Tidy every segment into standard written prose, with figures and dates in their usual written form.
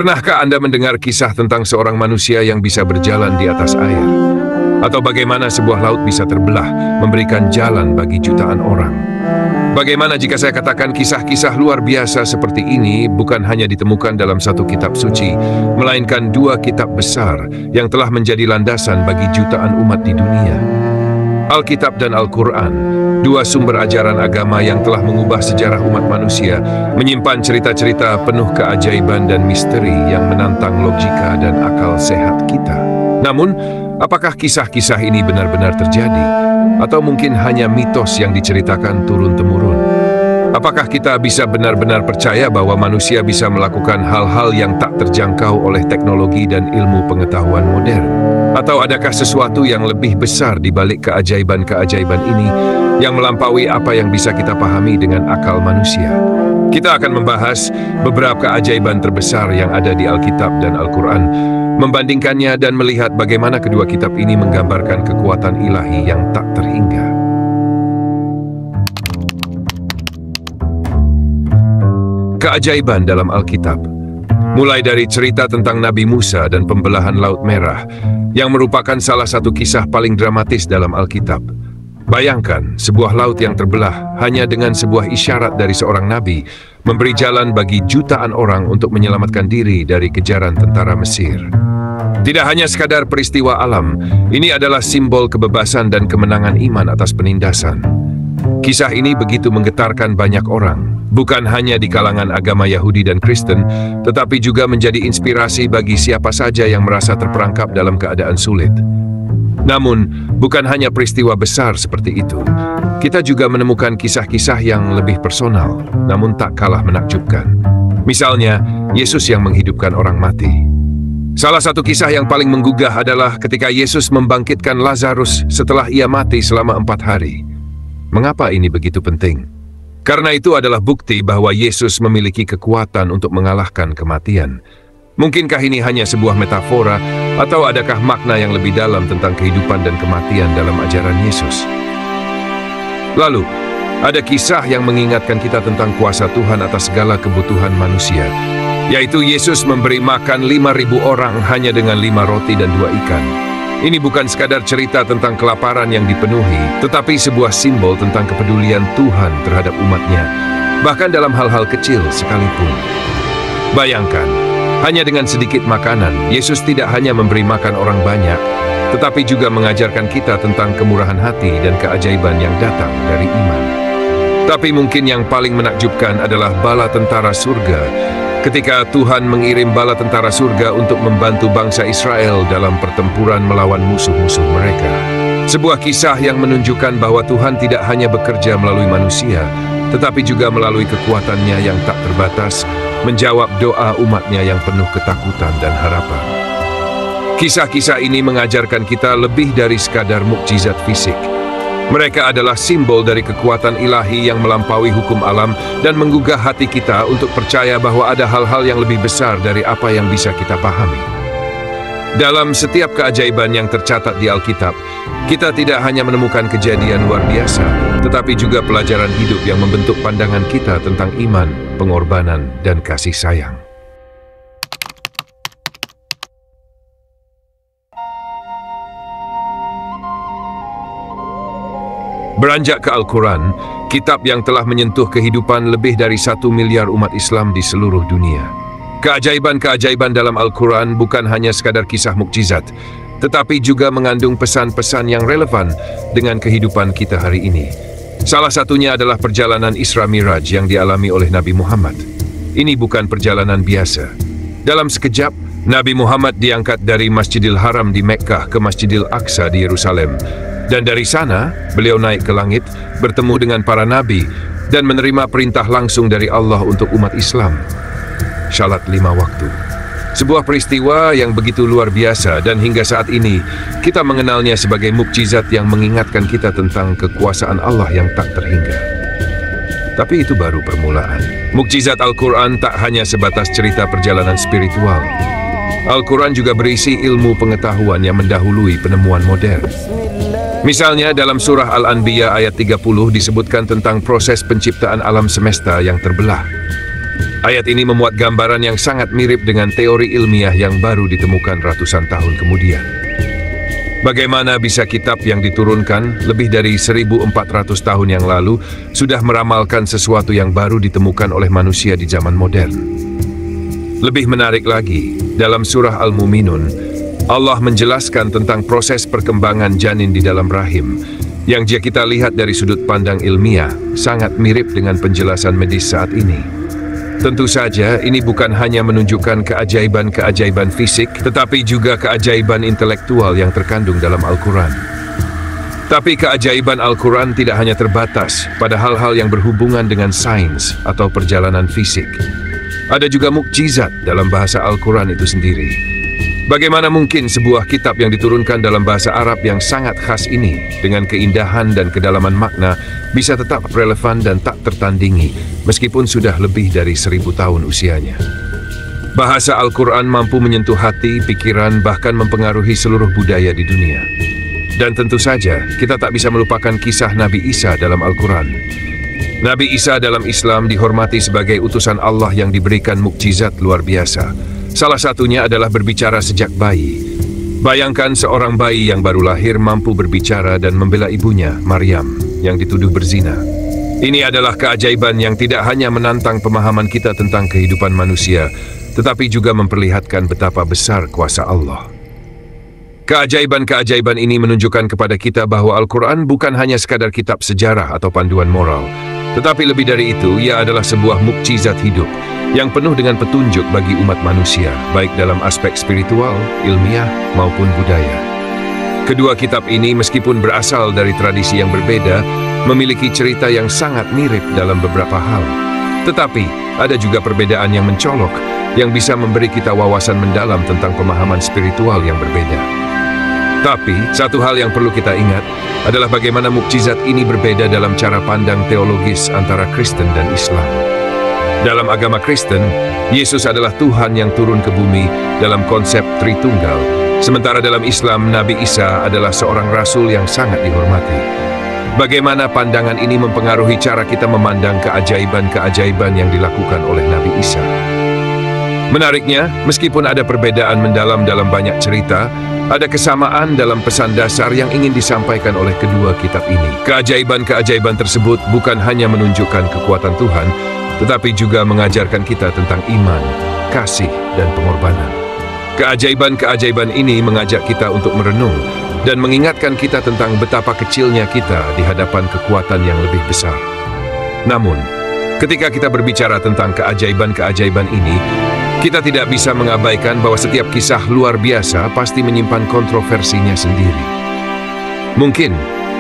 Pernahkah Anda mendengar kisah tentang seorang manusia yang bisa berjalan di atas air? Atau bagaimana sebuah laut bisa terbelah, memberikan jalan bagi jutaan orang? Bagaimana jika saya katakan kisah-kisah luar biasa seperti ini bukan hanya ditemukan dalam satu kitab suci, melainkan dua kitab besar yang telah menjadi landasan bagi jutaan umat di dunia? Alkitab dan Al-Quran, dua sumber ajaran agama yang telah mengubah sejarah umat manusia, menyimpan cerita-cerita penuh keajaiban dan misteri yang menantang logika dan akal sehat kita. Namun, apakah kisah-kisah ini benar-benar terjadi? Atau mungkin hanya mitos yang diceritakan turun-temurun? Apakah kita bisa benar-benar percaya bahwa manusia bisa melakukan hal-hal yang tak terjangkau oleh teknologi dan ilmu pengetahuan modern? Atau adakah sesuatu yang lebih besar di balik keajaiban-keajaiban ini yang melampaui apa yang bisa kita pahami dengan akal manusia? Kita akan membahas beberapa keajaiban terbesar yang ada di Alkitab dan Al-Quran, membandingkannya dan melihat bagaimana kedua kitab ini menggambarkan kekuatan ilahi yang tak terhingga. Keajaiban dalam Alkitab. Mulai dari cerita tentang Nabi Musa dan pembelahan Laut Merah, yang merupakan salah satu kisah paling dramatis dalam Alkitab. Bayangkan, sebuah laut yang terbelah hanya dengan sebuah isyarat dari seorang nabi, memberi jalan bagi jutaan orang untuk menyelamatkan diri dari kejaran tentara Mesir. Tidak hanya sekadar peristiwa alam, ini adalah simbol kebebasan dan kemenangan iman atas penindasan. Kisah ini begitu menggetarkan banyak orang, bukan hanya di kalangan agama Yahudi dan Kristen, tetapi juga menjadi inspirasi bagi siapa saja yang merasa terperangkap dalam keadaan sulit. Namun, bukan hanya peristiwa besar seperti itu. Kita juga menemukan kisah-kisah yang lebih personal, namun tak kalah menakjubkan. Misalnya, Yesus yang menghidupkan orang mati. Salah satu kisah yang paling menggugah adalah ketika Yesus membangkitkan Lazarus setelah ia mati selama 4 hari. Mengapa ini begitu penting? Karena itu adalah bukti bahwa Yesus memiliki kekuatan untuk mengalahkan kematian. Mungkinkah ini hanya sebuah metafora, atau adakah makna yang lebih dalam tentang kehidupan dan kematian dalam ajaran Yesus? Lalu, ada kisah yang mengingatkan kita tentang kuasa Tuhan atas segala kebutuhan manusia, yaitu Yesus memberi makan 5.000 orang hanya dengan 5 roti dan 2 ikan. Ini bukan sekadar cerita tentang kelaparan yang dipenuhi, tetapi sebuah simbol tentang kepedulian Tuhan terhadap umatnya, bahkan dalam hal-hal kecil sekalipun. Bayangkan, hanya dengan sedikit makanan, Yesus tidak hanya memberi makan orang banyak, tetapi juga mengajarkan kita tentang kemurahan hati dan keajaiban yang datang dari iman. Tapi mungkin yang paling menakjubkan adalah bala tentara surga, ketika Tuhan mengirim bala tentara surga untuk membantu bangsa Israel dalam pertempuran melawan musuh-musuh mereka. Sebuah kisah yang menunjukkan bahwa Tuhan tidak hanya bekerja melalui manusia, tetapi juga melalui kekuatannya yang tak terbatas, menjawab doa umatnya yang penuh ketakutan dan harapan. Kisah-kisah ini mengajarkan kita lebih dari sekadar mukjizat fisik. Mereka adalah simbol dari kekuatan ilahi yang melampaui hukum alam dan menggugah hati kita untuk percaya bahwa ada hal-hal yang lebih besar dari apa yang bisa kita pahami. Dalam setiap keajaiban yang tercatat di Alkitab, kita tidak hanya menemukan kejadian luar biasa, tetapi juga pelajaran hidup yang membentuk pandangan kita tentang iman, pengorbanan, dan kasih sayang. Beranjak ke Al-Quran, kitab yang telah menyentuh kehidupan lebih dari 1 miliar umat Islam di seluruh dunia. Keajaiban-keajaiban dalam Al-Quran bukan hanya sekadar kisah mukjizat, tetapi juga mengandung pesan-pesan yang relevan dengan kehidupan kita hari ini. Salah satunya adalah perjalanan Isra Miraj yang dialami oleh Nabi Muhammad. Ini bukan perjalanan biasa. Dalam sekejap, Nabi Muhammad diangkat dari Masjidil Haram di Mekkah ke Masjidil Aqsa di Yerusalem. Dan dari sana, beliau naik ke langit, bertemu dengan para nabi, dan menerima perintah langsung dari Allah untuk umat Islam. Syalat 5 waktu. Sebuah peristiwa yang begitu luar biasa, dan hingga saat ini, kita mengenalnya sebagai mukjizat yang mengingatkan kita tentang kekuasaan Allah yang tak terhingga. Tapi itu baru permulaan. Mukjizat Al-Quran tak hanya sebatas cerita perjalanan spiritual. Al-Quran juga berisi ilmu pengetahuan yang mendahului penemuan modern. Misalnya dalam surah Al-Anbiya ayat 30 disebutkan tentang proses penciptaan alam semesta yang terbelah. Ayat ini memuat gambaran yang sangat mirip dengan teori ilmiah yang baru ditemukan ratusan tahun kemudian. Bagaimana bisa kitab yang diturunkan lebih dari 1400 tahun yang lalu sudah meramalkan sesuatu yang baru ditemukan oleh manusia di zaman modern? Lebih menarik lagi, dalam surah Al-Mu'minun, Allah menjelaskan tentang proses perkembangan janin di dalam rahim, yang jika kita lihat dari sudut pandang ilmiah, sangat mirip dengan penjelasan medis saat ini. Tentu saja, ini bukan hanya menunjukkan keajaiban-keajaiban fisik, tetapi juga keajaiban intelektual yang terkandung dalam Al-Quran. Tapi keajaiban Al-Quran tidak hanya terbatas pada hal-hal yang berhubungan dengan sains atau perjalanan fisik. Ada juga mukjizat dalam bahasa Al-Quran itu sendiri. Bagaimana mungkin sebuah kitab yang diturunkan dalam bahasa Arab yang sangat khas ini, dengan keindahan dan kedalaman makna, bisa tetap relevan dan tak tertandingi, meskipun sudah lebih dari 1000 tahun usianya. Bahasa Al-Quran mampu menyentuh hati, pikiran, bahkan mempengaruhi seluruh budaya di dunia. Dan tentu saja, kita tak bisa melupakan kisah Nabi Isa dalam Al-Quran. Nabi Isa dalam Islam dihormati sebagai utusan Allah yang diberikan mukjizat luar biasa. Salah satunya adalah berbicara sejak bayi. Bayangkan seorang bayi yang baru lahir mampu berbicara dan membela ibunya, Maryam, yang dituduh berzina. Ini adalah keajaiban yang tidak hanya menantang pemahaman kita tentang kehidupan manusia, tetapi juga memperlihatkan betapa besar kuasa Allah. Keajaiban-keajaiban ini menunjukkan kepada kita bahwa Al-Quran bukan hanya sekadar kitab sejarah atau panduan moral, tetapi lebih dari itu, ia adalah sebuah mukjizat hidup yang penuh dengan petunjuk bagi umat manusia, baik dalam aspek spiritual, ilmiah, maupun budaya. Kedua kitab ini meskipun berasal dari tradisi yang berbeda, memiliki cerita yang sangat mirip dalam beberapa hal. Tetapi, ada juga perbedaan yang mencolok, yang bisa memberi kita wawasan mendalam tentang pemahaman spiritual yang berbeda. Tapi, satu hal yang perlu kita ingat adalah bagaimana mukjizat ini berbeda dalam cara pandang teologis antara Kristen dan Islam. Dalam agama Kristen, Yesus adalah Tuhan yang turun ke bumi dalam konsep Tritunggal, sementara dalam Islam, Nabi Isa adalah seorang rasul yang sangat dihormati. Bagaimana pandangan ini mempengaruhi cara kita memandang keajaiban-keajaiban yang dilakukan oleh Nabi Isa? Menariknya, meskipun ada perbedaan mendalam dalam banyak cerita, ada kesamaan dalam pesan dasar yang ingin disampaikan oleh kedua kitab ini. Keajaiban-keajaiban tersebut bukan hanya menunjukkan kekuatan Tuhan, tetapi juga mengajarkan kita tentang iman, kasih, dan pengorbanan. Keajaiban-keajaiban ini mengajak kita untuk merenung dan mengingatkan kita tentang betapa kecilnya kita di hadapan kekuatan yang lebih besar. Namun, ketika kita berbicara tentang keajaiban-keajaiban ini, kita tidak bisa mengabaikan bahwa setiap kisah luar biasa pasti menyimpan kontroversinya sendiri. Mungkin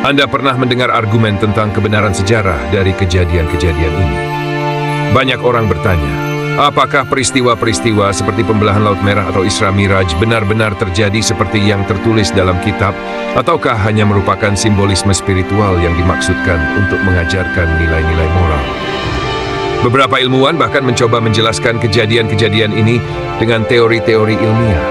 Anda pernah mendengar argumen tentang kebenaran sejarah dari kejadian-kejadian ini. Banyak orang bertanya, apakah peristiwa-peristiwa seperti pembelahan Laut Merah atau Isra Miraj benar-benar terjadi seperti yang tertulis dalam kitab, ataukah hanya merupakan simbolisme spiritual yang dimaksudkan untuk mengajarkan nilai-nilai moral? Beberapa ilmuwan bahkan mencoba menjelaskan kejadian-kejadian ini dengan teori-teori ilmiah.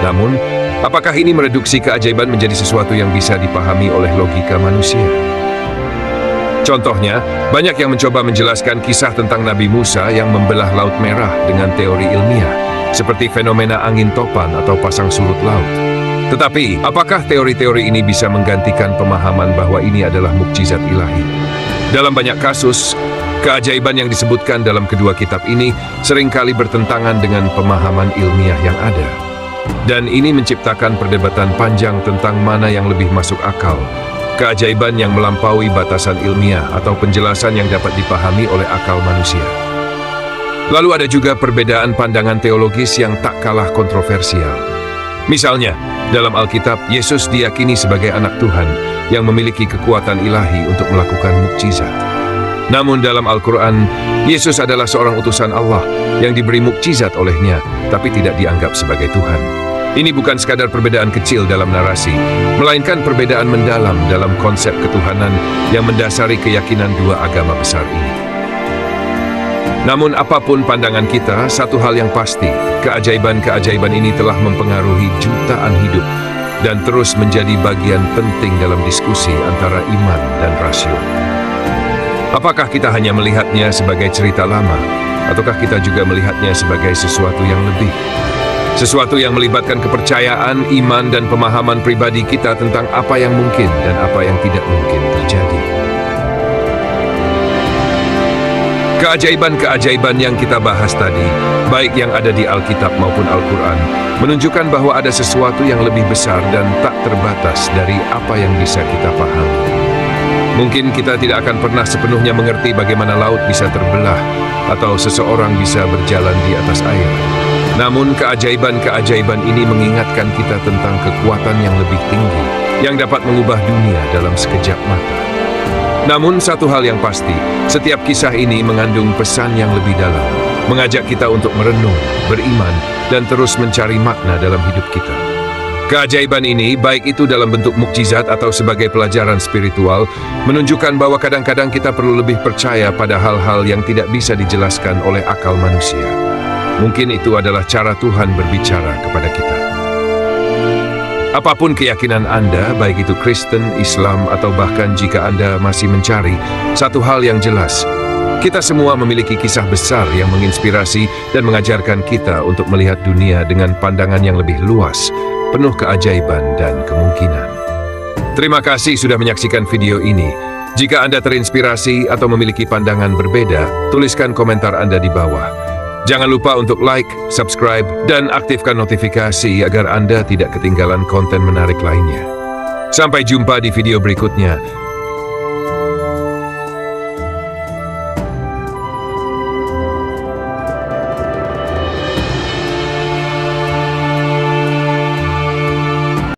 Namun, apakah ini mereduksi keajaiban menjadi sesuatu yang bisa dipahami oleh logika manusia? Contohnya, banyak yang mencoba menjelaskan kisah tentang Nabi Musa yang membelah Laut Merah dengan teori ilmiah, seperti fenomena angin topan atau pasang surut laut. Tetapi, apakah teori-teori ini bisa menggantikan pemahaman bahwa ini adalah mukjizat ilahi? Dalam banyak kasus, keajaiban yang disebutkan dalam kedua kitab ini seringkali bertentangan dengan pemahaman ilmiah yang ada. Dan ini menciptakan perdebatan panjang tentang mana yang lebih masuk akal. Keajaiban yang melampaui batasan ilmiah atau penjelasan yang dapat dipahami oleh akal manusia. Lalu ada juga perbedaan pandangan teologis yang tak kalah kontroversial. Misalnya, dalam Alkitab, Yesus diyakini sebagai anak Tuhan yang memiliki kekuatan ilahi untuk melakukan mukjizat. Namun dalam Al-Quran, Yesus adalah seorang utusan Allah yang diberi mukjizat olehnya, tapi tidak dianggap sebagai Tuhan. Ini bukan sekadar perbedaan kecil dalam narasi, melainkan perbedaan mendalam dalam konsep ketuhanan yang mendasari keyakinan dua agama besar ini. Namun apapun pandangan kita, satu hal yang pasti, keajaiban-keajaiban ini telah mempengaruhi jutaan hidup dan terus menjadi bagian penting dalam diskusi antara iman dan rasio. Apakah kita hanya melihatnya sebagai cerita lama, Ataukah kita juga melihatnya sebagai sesuatu yang lebih? Sesuatu yang melibatkan kepercayaan, iman, dan pemahaman pribadi kita tentang apa yang mungkin dan apa yang tidak mungkin terjadi. Keajaiban-keajaiban yang kita bahas tadi, baik yang ada di Alkitab maupun Al-Quran, menunjukkan bahwa ada sesuatu yang lebih besar dan tak terbatas dari apa yang bisa kita pahami. Mungkin kita tidak akan pernah sepenuhnya mengerti bagaimana laut bisa terbelah atau seseorang bisa berjalan di atas air. Namun keajaiban-keajaiban ini mengingatkan kita tentang kekuatan yang lebih tinggi yang dapat mengubah dunia dalam sekejap mata. Namun satu hal yang pasti, setiap kisah ini mengandung pesan yang lebih dalam, mengajak kita untuk merenung, beriman, dan terus mencari makna dalam hidup kita. Keajaiban ini, baik itu dalam bentuk mukjizat atau sebagai pelajaran spiritual, menunjukkan bahwa kadang-kadang kita perlu lebih percaya pada hal-hal yang tidak bisa dijelaskan oleh akal manusia. Mungkin itu adalah cara Tuhan berbicara kepada kita. Apapun keyakinan Anda, baik itu Kristen, Islam, atau bahkan jika Anda masih mencari, satu hal yang jelas, kita semua memiliki kisah besar yang menginspirasi dan mengajarkan kita untuk melihat dunia dengan pandangan yang lebih luas, penuh keajaiban dan kemungkinan. Terima kasih sudah menyaksikan video ini. Jika Anda terinspirasi atau memiliki pandangan berbeda, tuliskan komentar Anda di bawah. Jangan lupa untuk like, subscribe, dan aktifkan notifikasi agar Anda tidak ketinggalan konten menarik lainnya. Sampai jumpa di video berikutnya.